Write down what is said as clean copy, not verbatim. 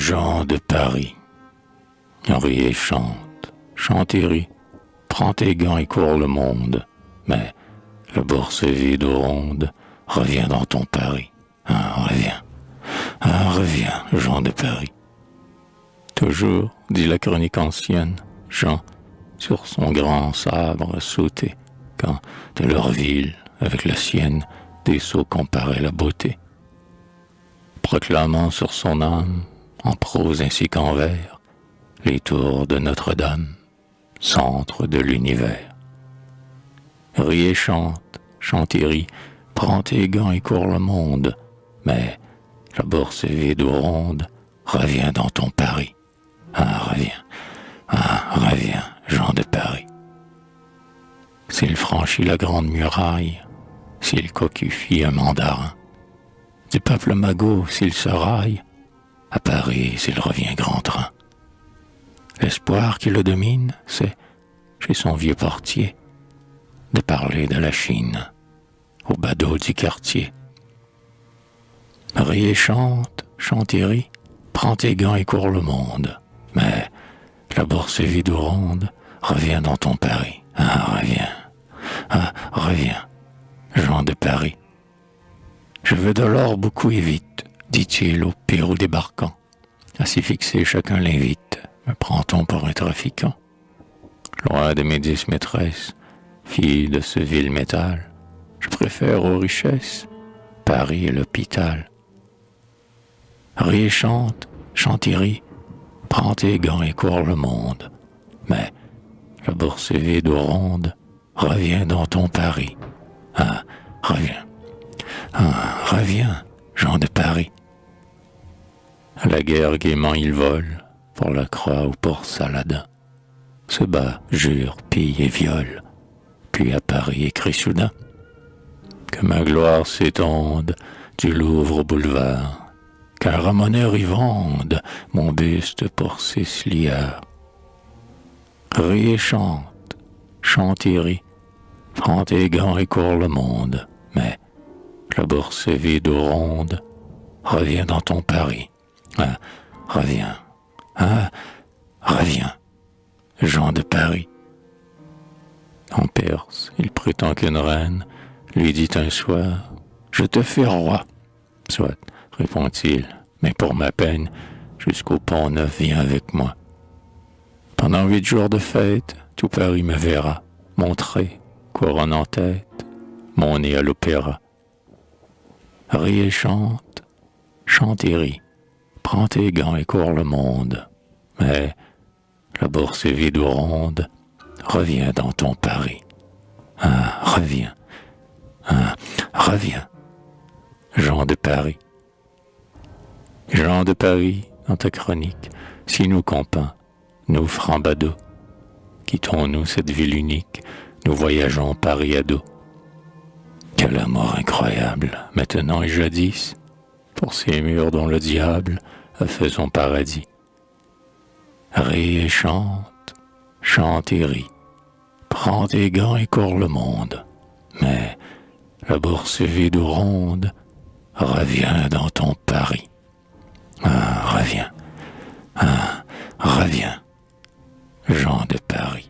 Jean de Paris. Ris et chante, chante et ris, prends tes gants et cours le monde, mais la bourse est vide ou ronde, reviens dans ton Paris. Reviens, Jean de Paris. Toujours, dit la chronique ancienne, Jean, sur son grand sabre sauté, quand de leur ville, avec la sienne, des sceaux comparaient la beauté. Proclamant sur son âme, en prose ainsi qu'en vers, les tours de Notre-Dame, centre de l'univers. Ris et chante, chante et ris, prends tes gants et cours le monde, mais la bourse est vide ou ronde, reviens dans ton Paris. Reviens, Jean de Paris. S'il franchit la grande muraille, s'il coquifie un mandarin, du peuple magot s'il se raille, à Paris s'il revient grand train. L'espoir qui le domine, c'est, chez son vieux portier, de parler de la Chine au badaud du quartier. Ris et chante, chante et ris, prends tes gants et cours le monde, mais la bourse est vide ou ronde, reviens dans ton Paris. Reviens, Jean de Paris. Je veux de l'or beaucoup et vite, dit-il au Pérou débarquant. À s'y fixer, chacun l'invite. Me prend-on pour un trafiquant? Loin de mes 10 maîtresses, fille de ce vil métal, je préfère aux richesses Paris et l'hôpital. Ris et chante, chante et ris, prends tes gants et cours le monde, mais la bourse est vide ou ronde, reviens dans ton Paris. Reviens, Jean de Paris. À la guerre gaiement il vole, pour la croix ou pour Saladin. Se bat, jure, pille et viole, puis à Paris écrit soudain que ma gloire s'étende du Louvre au boulevard, qu'un ramoneur y vende mon buste pour 6 liards. Ris et chante, chante et ris, prends tes gants et cours le monde, mais la bourse est vide ou ronde, reviens dans ton Paris. Reviens, Jean de Paris. En Perse, il prétend qu'une reine lui dit un soir, je te fais roi. Soit, répond-il, mais pour ma peine, jusqu'au Pont-Neuf viens avec moi. Pendant 8 jours de fête, tout Paris me verra, montré, couronne en tête, mon nez à l'opéra. Ris et chante, chante et ris, prends tes gants et cours le monde, mais la bourse est vide ou ronde, reviens dans ton Paris. Reviens, Jean de Paris. Jean de Paris, dans ta chronique, si nous compins, nous francs badauds, quittons-nous cette ville unique, nous voyageons Paris à dos. Quel amour incroyable, maintenant et jadis, pour ces murs dont le diable a fait son paradis. Ris et chante, chante et ris, prends tes gants et cours le monde, mais la bourse est vide ou ronde, reviens dans ton Paris. Reviens, Jean de Paris.